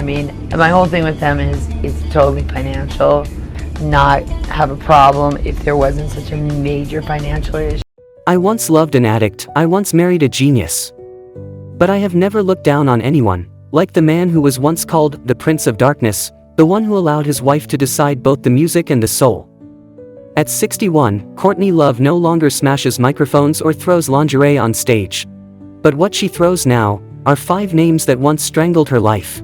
mean, my whole thing with them is it's totally financial, not have a problem if there wasn't such a major financial issue. I once loved an addict, I once married a genius. But I have never looked down on anyone, like the man who was once called the Prince of Darkness, the one who allowed his wife to decide both the music and the soul. At 61, Courtney Love no longer smashes microphones or throws lingerie on stage. But what she throws now are 5 names that once strangled her life.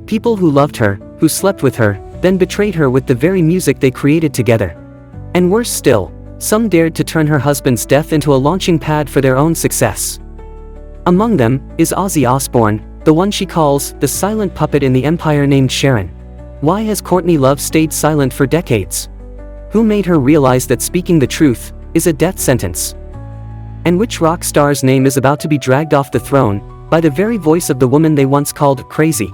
People who loved her, who slept with her, then betrayed her with the very music they created together. And worse still, some dared to turn her husband's death into a launching pad for their own success. Among them is Ozzy Osbourne, the one she calls the silent puppet in the empire named Sharon. Why has Courtney Love stayed silent for decades? Who made her realize that speaking the truth is a death sentence? And which rock star's name is about to be dragged off the throne by the very voice of the woman they once called crazy?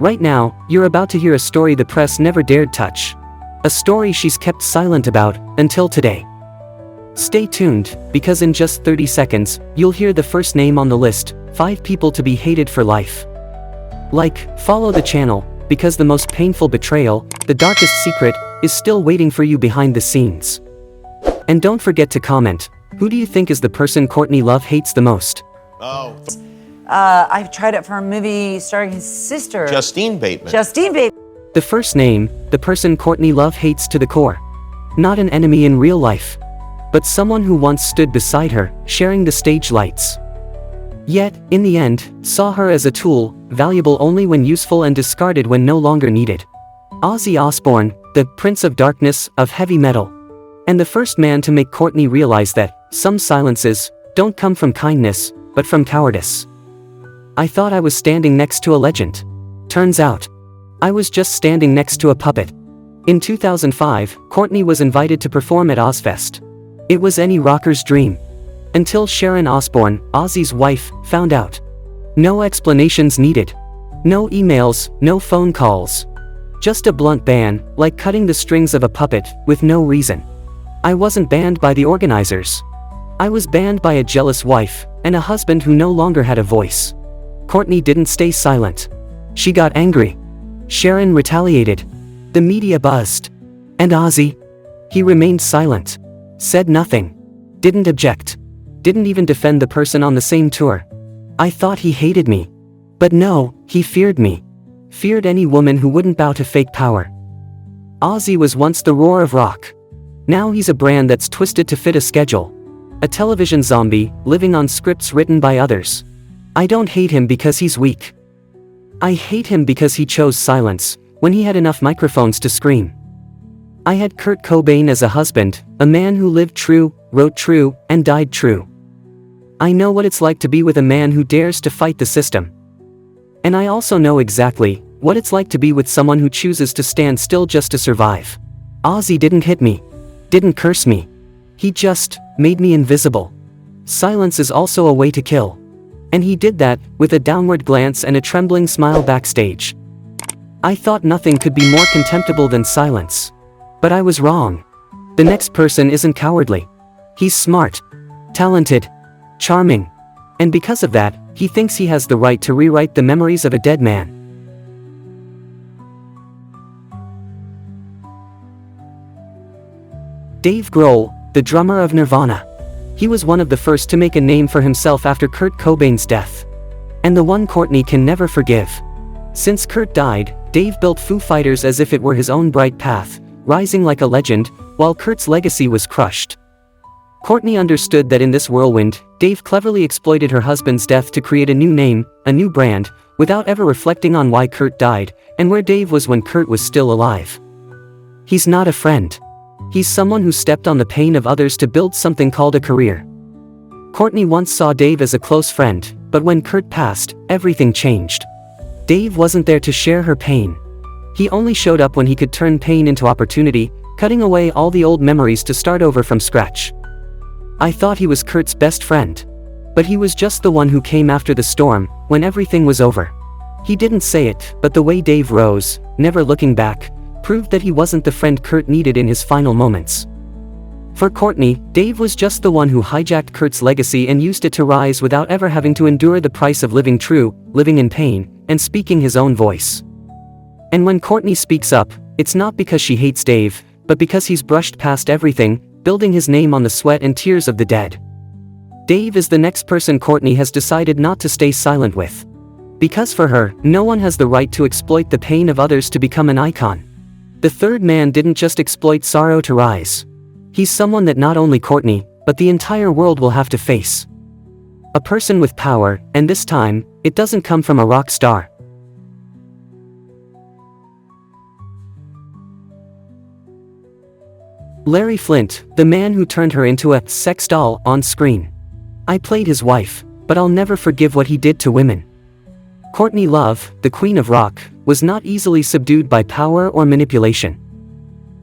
Right now, you're about to hear a story the press never dared touch. A story she's kept silent about until today. Stay tuned, because in just 30 seconds, you'll hear the first name on the list, 5 people to be hated for life. Follow the channel, because the most painful betrayal, the darkest secret, is still waiting for you behind the scenes. And don't forget to comment, who do you think is the person Courtney Love hates the most? I've tried it for a movie starring his sister. Justine Bateman. The first name, the person Courtney Love hates to the core. Not an enemy in real life, but someone who once stood beside her, sharing the stage lights. Yet, in the end, saw her as a tool, valuable only when useful and discarded when no longer needed. Ozzy Osbourne, the Prince of Darkness of heavy metal. And the first man to make Courtney realize that some silences don't come from kindness, but from cowardice. I thought I was standing next to a legend. Turns out, I was just standing next to a puppet. In 2005, Courtney was invited to perform at Ozzfest. It was any rocker's dream. Until Sharon Osbourne, Ozzy's wife, found out. No explanations needed. No emails, no phone calls. Just a blunt ban, like cutting the strings of a puppet, with no reason. I wasn't banned by the organizers. I was banned by a jealous wife, and a husband who no longer had a voice. Courtney didn't stay silent. She got angry. Sharon retaliated. The media buzzed. And Ozzy? He remained silent. Said nothing. Didn't object. Didn't even defend the person on the same tour. I thought he hated me. But no, he feared me. Feared any woman who wouldn't bow to fake power. Ozzy was once the roar of rock. Now he's a brand that's twisted to fit a schedule. A television zombie, living on scripts written by others. I don't hate him because he's weak. I hate him because he chose silence, when he had enough microphones to scream. I had Kurt Cobain as a husband, a man who lived true, wrote true, and died true. I know what it's like to be with a man who dares to fight the system. And I also know exactly what it's like to be with someone who chooses to stand still just to survive. Ozzy didn't hit me. Didn't curse me. He just made me invisible. Silence is also a way to kill. And he did that, with a downward glance and a trembling smile backstage. I thought nothing could be more contemptible than silence. But I was wrong. The next person isn't cowardly. He's smart, talented, charming. And because of that, he thinks he has the right to rewrite the memories of a dead man. Dave Grohl, the drummer of Nirvana. He was one of the first to make a name for himself after Kurt Cobain's death. And the one Courtney can never forgive. Since Kurt died, Dave built Foo Fighters as if it were his own bright path, rising like a legend, while Kurt's legacy was crushed. Courtney understood that in this whirlwind, Dave cleverly exploited her husband's death to create a new name, a new brand, without ever reflecting on why Kurt died, and where Dave was when Kurt was still alive. He's not a friend. He's someone who stepped on the pain of others to build something called a career. Courtney once saw Dave as a close friend, but when Kurt passed, everything changed. Dave wasn't there to share her pain. He only showed up when he could turn pain into opportunity, cutting away all the old memories to start over from scratch. I thought he was Kurt's best friend. But he was just the one who came after the storm, when everything was over. He didn't say it, but the way Dave rose, never looking back, proved that he wasn't the friend Kurt needed in his final moments. For Courtney, Dave was just the one who hijacked Kurt's legacy and used it to rise without ever having to endure the price of living true, living in pain, and speaking his own voice. And when Courtney speaks up, it's not because she hates Dave, but because he's brushed past everything, building his name on the sweat and tears of the dead. Dave is the next person Courtney has decided not to stay silent with. Because for her, no one has the right to exploit the pain of others to become an icon. The third man didn't just exploit sorrow to rise. He's someone that not only Courtney, but the entire world will have to face. A person with power, and this time, it doesn't come from a rock star. Larry Flynt, the man who turned her into a sex doll on screen. I played his wife, but I'll never forgive what he did to women. Courtney Love, the queen of rock, was not easily subdued by power or manipulation.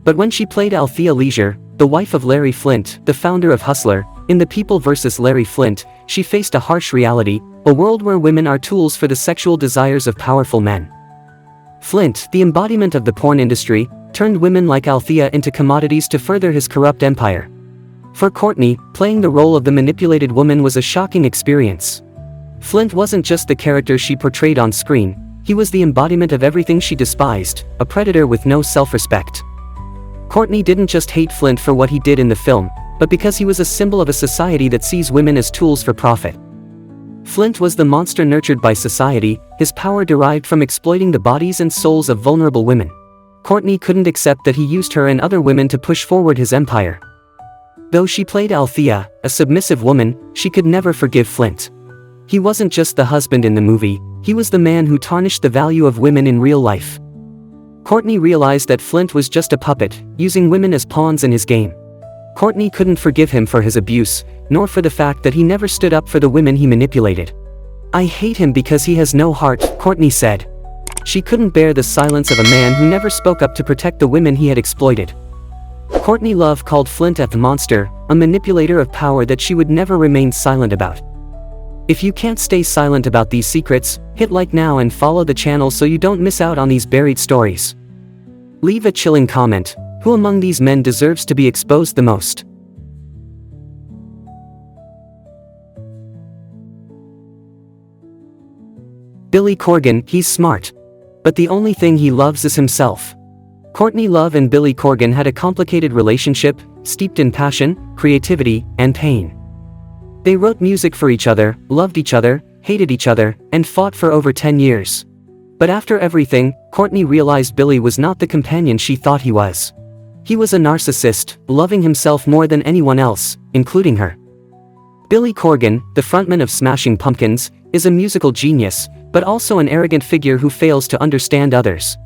But when she played Althea Leisure, the wife of Larry Flynt, the founder of Hustler, in The People vs. Larry Flynt, she faced a harsh reality, a world where women are tools for the sexual desires of powerful men. Flynt, the embodiment of the porn industry, turned women like Althea into commodities to further his corrupt empire. For Courtney, playing the role of the manipulated woman was a shocking experience. Flynt wasn't just the character she portrayed on screen, he was the embodiment of everything she despised, a predator with no self-respect. Courtney didn't just hate Flynt for what he did in the film, but because he was a symbol of a society that sees women as tools for profit. Flynt was the monster nurtured by society, his power derived from exploiting the bodies and souls of vulnerable women. Courtney couldn't accept that he used her and other women to push forward his empire. Though she played Althea, a submissive woman, she could never forgive Flynt. He wasn't just the husband in the movie, he was the man who tarnished the value of women in real life. Courtney realized that Flynt was just a puppet, using women as pawns in his game. Courtney couldn't forgive him for his abuse, nor for the fact that he never stood up for the women he manipulated. I hate him because he has no heart, Courtney said. She couldn't bear the silence of a man who never spoke up to protect the women he had exploited. Courtney Love called Flynt a monster, a manipulator of power that she would never remain silent about. If you can't stay silent about these secrets, hit like now and follow the channel so you don't miss out on these buried stories. Leave a chilling comment. Who among these men deserves to be exposed the most? Billy Corgan, he's smart. But the only thing he loves is himself. Courtney Love and Billy Corgan had a complicated relationship, steeped in passion, creativity, and pain. They wrote music for each other, loved each other, hated each other, and fought for over 10 years. But after everything, Courtney realized Billy was not the companion she thought he was. He was a narcissist, loving himself more than anyone else, including her. Billy Corgan, the frontman of Smashing Pumpkins, is a musical genius, but also an arrogant figure who fails to understand others.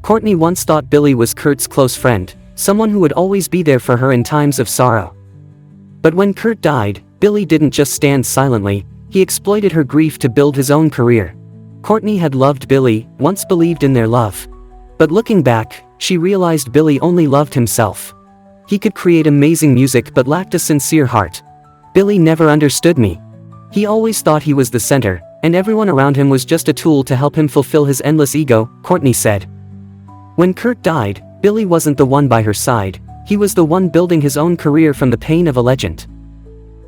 Courtney once thought Billy was Kurt's close friend, someone who would always be there for her in times of sorrow. But when Kurt died, Billy didn't just stand silently, he exploited her grief to build his own career. Courtney had loved Billy, once believed in their love. But looking back, she realized Billy only loved himself. He could create amazing music but lacked a sincere heart. Billy never understood me. He always thought he was the center, and everyone around him was just a tool to help him fulfill his endless ego, Courtney said. When Kurt died, Billy wasn't the one by her side, he was the one building his own career from the pain of a legend.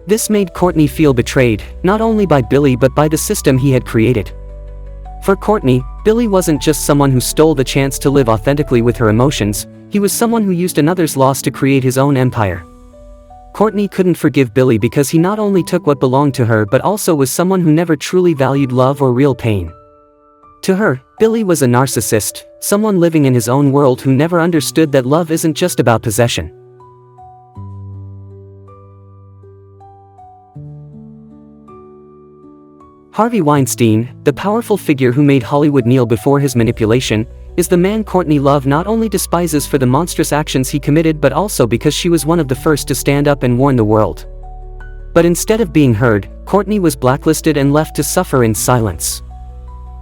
This made Courtney feel betrayed, not only by Billy but by the system he had created. For Courtney, Billy wasn't just someone who stole the chance to live authentically with her emotions, he was someone who used another's loss to create his own empire. Courtney couldn't forgive Billy because he not only took what belonged to her but also was someone who never truly valued love or real pain. To her, Billy was a narcissist, someone living in his own world who never understood that love isn't just about possession. Harvey Weinstein, the powerful figure who made Hollywood kneel before his manipulation, is the man Courtney Love not only despises for the monstrous actions he committed but also because she was one of the first to stand up and warn the world. But instead of being heard, Courtney was blacklisted and left to suffer in silence.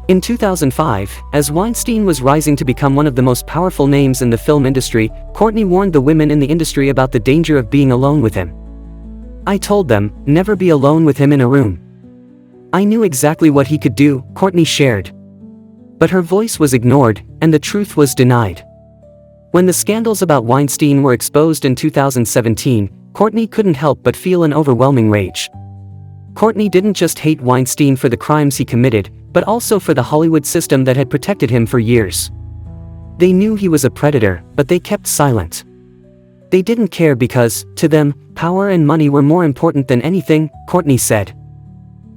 In 2005, as Weinstein was rising to become one of the most powerful names in the film industry, Courtney warned the women in the industry about the danger of being alone with him. I told them, never be alone with him in a room. I knew exactly what he could do, Courtney shared. But her voice was ignored, and the truth was denied. When the scandals about Weinstein were exposed in 2017, Courtney couldn't help but feel an overwhelming rage. Courtney didn't just hate Weinstein for the crimes he committed, but also for the Hollywood system that had protected him for years. They knew he was a predator, but they kept silent. They didn't care because, to them, power and money were more important than anything, Courtney said.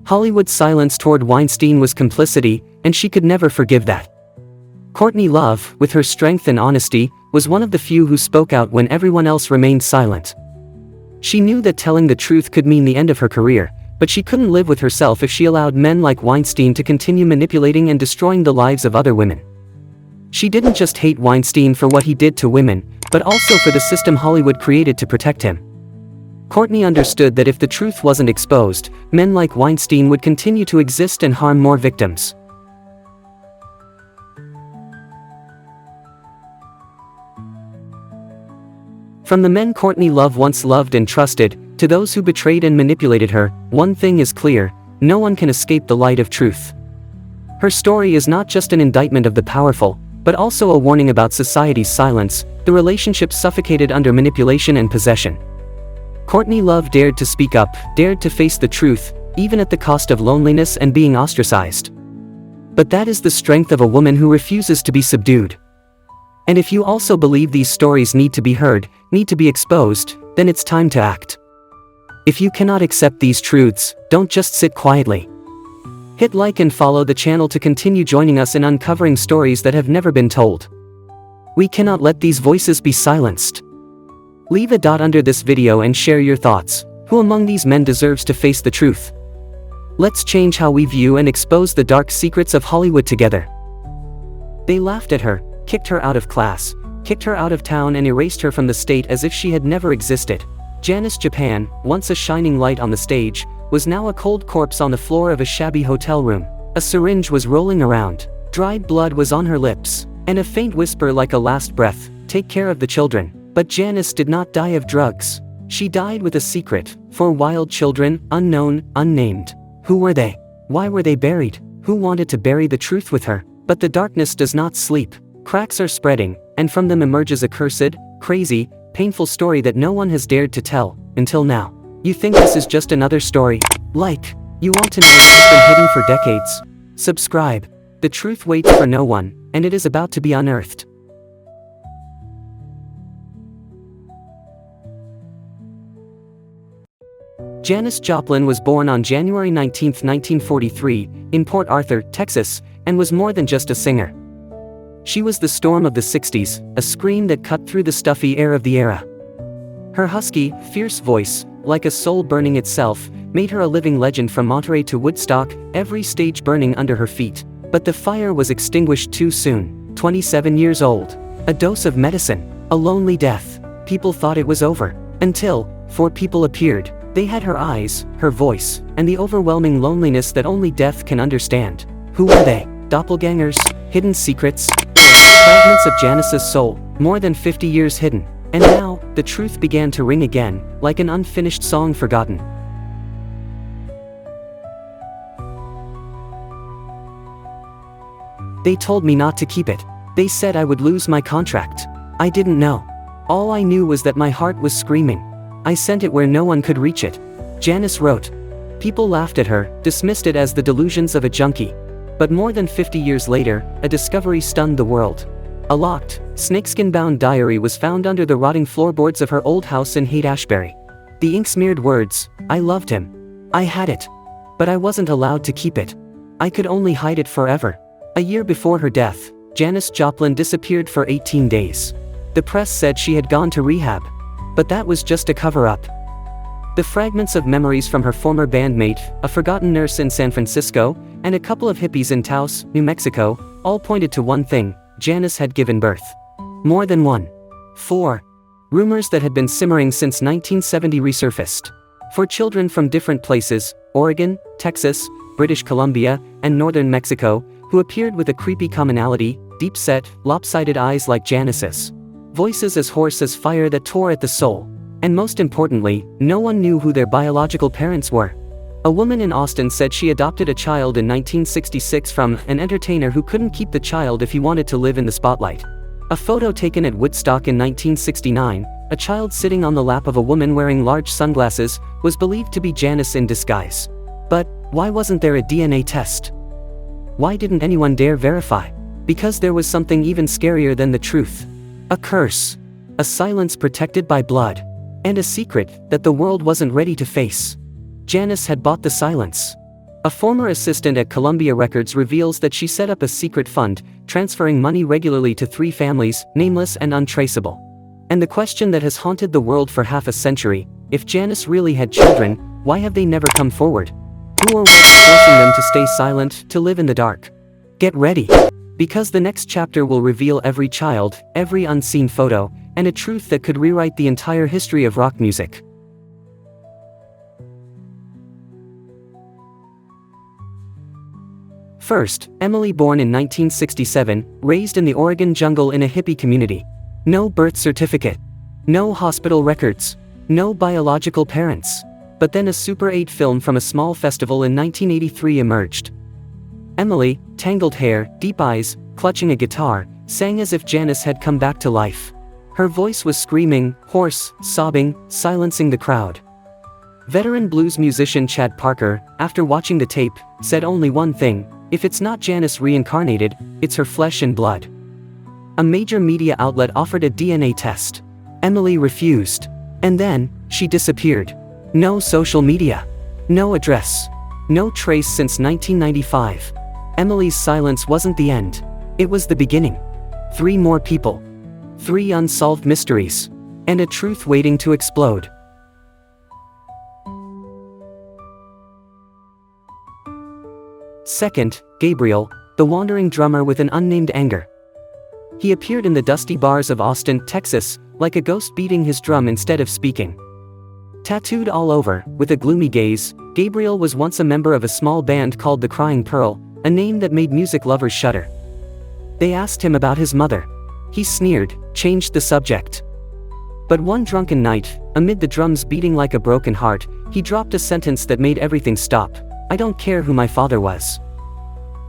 Hollywood's silence toward Weinstein was complicity, and she could never forgive that. Courtney Love, with her strength and honesty, was one of the few who spoke out when everyone else remained silent. She knew that telling the truth could mean the end of her career, but she couldn't live with herself if she allowed men like Weinstein to continue manipulating and destroying the lives of other women. She didn't just hate Weinstein for what he did to women, but also for the system Hollywood created to protect him. Courtney understood that if the truth wasn't exposed, men like Weinstein would continue to exist and harm more victims. From the men Courtney Love once loved and trusted, to those who betrayed and manipulated her, one thing is clear: no one can escape the light of truth. Her story is not just an indictment of the powerful, but also a warning about society's silence, the relationships suffocated under manipulation and possession. Courtney Love dared to speak up, dared to face the truth, even at the cost of loneliness and being ostracized. But that is the strength of a woman who refuses to be subdued. And if you also believe these stories need to be heard, need to be exposed, then it's time to act. If you cannot accept these truths, don't just sit quietly. Hit like and follow the channel to continue joining us in uncovering stories that have never been told. We cannot let these voices be silenced. Leave a dot under this video and share your thoughts. Who among these men deserves to face the truth? Let's change how we view and expose the dark secrets of Hollywood together. They laughed at her, kicked her out of class, kicked her out of town and erased her from the state as if she had never existed. Janice Japan, once a shining light on the stage, was now a cold corpse on the floor of a shabby hotel room. A syringe was rolling around. Dried blood was on her lips, and a faint whisper like a last breath: "Take care of the children." But Janice did not die of drugs. She died with a secret, 4 wild children, unknown, unnamed. Who were they? Why were they buried? Who wanted to bury the truth with her? But the darkness does not sleep. Cracks are spreading, and from them emerges a cursed, crazy, painful story that no one has dared to tell, until now. You think this is just another story? Like. You want to know what has been hidden for decades? Subscribe. The truth waits for no one, and it is about to be unearthed. Janis Joplin was born on January 19, 1943, in Port Arthur, Texas, and was more than just a singer. She was the storm of the 60s, a scream that cut through the stuffy air of the era. Her husky, fierce voice, like a soul burning itself, made her a living legend from Monterey to Woodstock, every stage burning under her feet. But the fire was extinguished too soon. 27 years old. A dose of medicine. A lonely death. People thought it was over. Until 4 people appeared. They had her eyes, her voice, and the overwhelming loneliness that only death can understand. Who were they? Doppelgangers? Hidden secrets? Fragments of Janis's soul, more than 50 years hidden. And now, the truth began to ring again, like an unfinished song forgotten. They told me not to keep it. They said I would lose my contract. I didn't know. All I knew was that my heart was screaming. I sent it where no one could reach it. Janis wrote. People laughed at her, dismissed it as the delusions of a junkie. But more than 50 years later, a discovery stunned the world. A locked, snakeskin-bound diary was found under the rotting floorboards of her old house in Haight-Ashbury. The ink-smeared words, "I loved him. I had it. But I wasn't allowed to keep it. I could only hide it forever." A year before her death, Janis Joplin disappeared for 18 days. The press said she had gone to rehab. But that was just a cover-up. The fragments of memories from her former bandmate, a forgotten nurse in San Francisco, and a couple of hippies in Taos, New Mexico, all pointed to one thing: Janis had given birth. More than one. 4. Rumors that had been simmering since 1970 resurfaced. 4 children from different places, Oregon, Texas, British Columbia, and northern Mexico, who appeared with a creepy commonality: deep-set, lopsided eyes like Janis's. Voices as hoarse as fire that tore at the soul. And most importantly, no one knew who their biological parents were. A woman in Austin said she adopted a child in 1966 from an entertainer who couldn't keep the child if he wanted to live in the spotlight. A photo taken at Woodstock in 1969, a child sitting on the lap of a woman wearing large sunglasses, was believed to be Janis in disguise. But why wasn't there a DNA test? Why didn't anyone dare verify? Because there was something even scarier than the truth. A curse. A silence protected by blood. And a secret that the world wasn't ready to face. Janis had bought the silence. A former assistant at Columbia Records reveals that she set up a secret fund, transferring money regularly to 3 families, nameless and untraceable. And the question that has haunted the world for half a century, if Janis really had children, why have they never come forward? Who or what is forcing them to stay silent, to live in the dark? Get ready. Because the next chapter will reveal every child, every unseen photo, and a truth that could rewrite the entire history of rock music. First, Emily, born in 1967, raised in the Oregon jungle in a hippie community. No birth certificate. No hospital records. No biological parents. But then a Super 8 film from a small festival in 1983 emerged. Emily, tangled hair, deep eyes, clutching a guitar, sang as if Janis had come back to life. Her voice was screaming, hoarse, sobbing, silencing the crowd. Veteran blues musician Chad Parker, after watching the tape, said only one thing: if it's not Janis reincarnated, it's her flesh and blood. A major media outlet offered a DNA test. Emily refused. And then, she disappeared. No social media. No address. No trace since 1995. Emily's silence wasn't the end. It was the beginning. 3 more people. 3 unsolved mysteries. And a truth waiting to explode. Second, Gabriel, the wandering drummer with an unnamed anger. He appeared in the dusty bars of Austin, Texas, like a ghost beating his drum instead of speaking. Tattooed all over, with a gloomy gaze, Gabriel was once a member of a small band called the Crying Pearl, a name that made music lovers shudder. They asked him about his mother. He sneered, changed the subject. But one drunken night, amid the drums beating like a broken heart, he dropped a sentence that made everything stop. I don't care who my father was.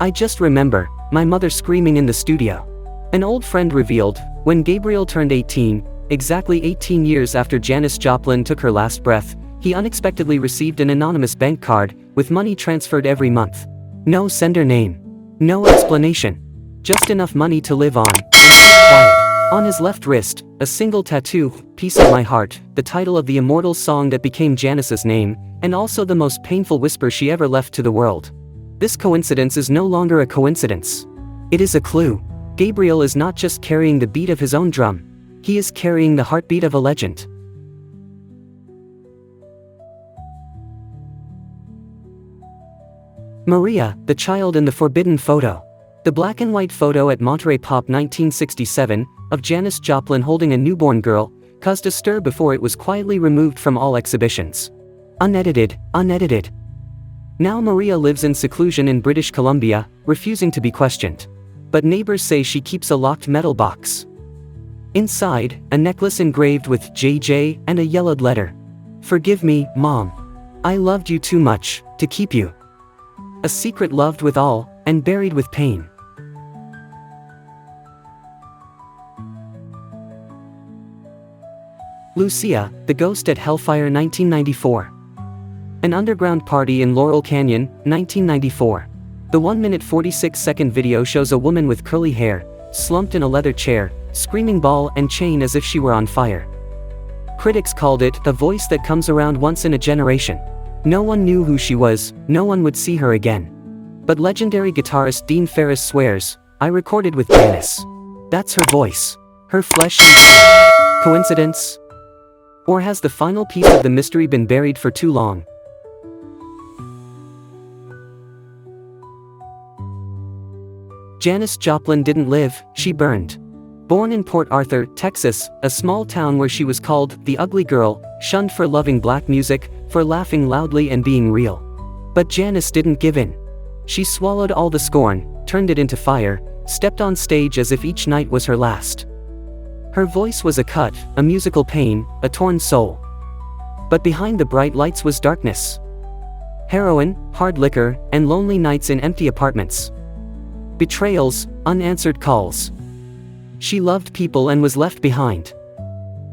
I just remember my mother screaming in the studio. An old friend revealed, when Gabriel turned 18, exactly 18 years after Janis Joplin took her last breath, he unexpectedly received an anonymous bank card, with money transferred every month. No sender name. No explanation. Just enough money to live on, and keep quiet. On his left wrist, a single tattoo, Piece of My Heart, the title of the immortal song that became Janis's name, and also the most painful whisper she ever left to the world. This coincidence is no longer a coincidence. It is a clue. Gabriel is not just carrying the beat of his own drum. He is carrying the heartbeat of a legend. Maria, the child in the forbidden photo. The black and white photo at Monterey Pop 1967, of Janis Joplin holding a newborn girl, caused a stir before it was quietly removed from all exhibitions. Unedited. Now Maria lives in seclusion in British Columbia, refusing to be questioned. But neighbors say she keeps a locked metal box. Inside, a necklace engraved with JJ and a yellowed letter. Forgive me, Mom. I loved you too much to keep you. A secret loved with all, and buried with pain. Lucia, the Ghost at Hellfire 1994. An underground party in Laurel Canyon, 1994. The 1-minute 46-second video shows a woman with curly hair, slumped in a leather chair, screaming ball and chain as if she were on fire. Critics called it the voice that comes around once in a generation. No one knew who she was, no one would see her again. But legendary guitarist Dean Ferris swears, I recorded with Janis. That's her voice. Her flesh and blood. Coincidence? Or has the final piece of the mystery been buried for too long? Janis Joplin didn't live, she burned. Born in Port Arthur, Texas, a small town where she was called the ugly girl, shunned for loving black music, for laughing loudly and being real. But Janis didn't give in. She swallowed all the scorn, turned it into fire, stepped on stage as if each night was her last. Her voice was a cut, a musical pain, a torn soul. But behind the bright lights was darkness. Heroin, hard liquor, and lonely nights in empty apartments. Betrayals, unanswered calls. She loved people and was left behind.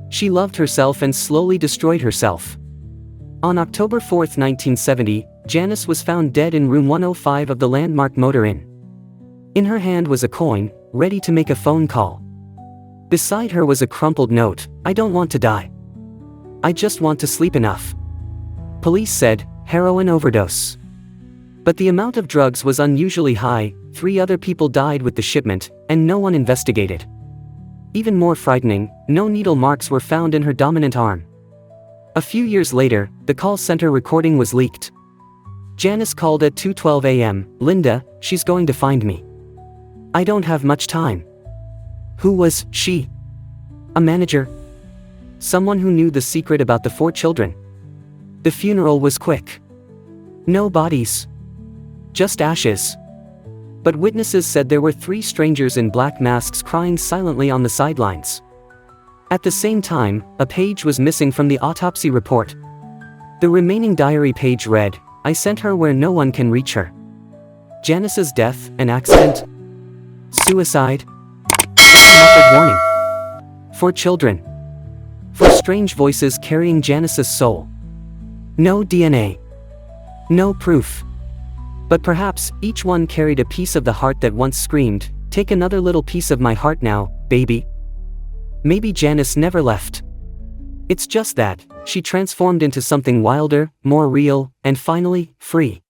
She loved herself and slowly destroyed herself. On October 4, 1970, Janice was found dead in room 105 of the landmark Motor Inn. In her hand was a coin, ready to make a phone call. Beside her was a crumpled note, "I don't want to die. I just want to sleep enough." Police said, heroin overdose. But the amount of drugs was unusually high, 3 other people died with the shipment, and no one investigated. Even more frightening, no needle marks were found in her dominant arm. A few years later, the call center recording was leaked. Janice called at 2:12 a.m., "Linda, she's going to find me. I don't have much time." Who was she? A manager? Someone who knew the secret about the 4 children? The funeral was quick. No bodies. Just ashes. But witnesses said there were 3 strangers in black masks crying silently on the sidelines. At the same time, a page was missing from the autopsy report. The remaining diary page read, "I sent her where no one can reach her." Janice's death, an accident? Suicide? Just a muffled warning. For children. For strange voices carrying Janice's soul. No DNA. No proof. But perhaps, each one carried a piece of the heart that once screamed, "Take another little piece of my heart now, baby." Maybe Janice never left. It's just that, she transformed into something wilder, more real, and finally, free.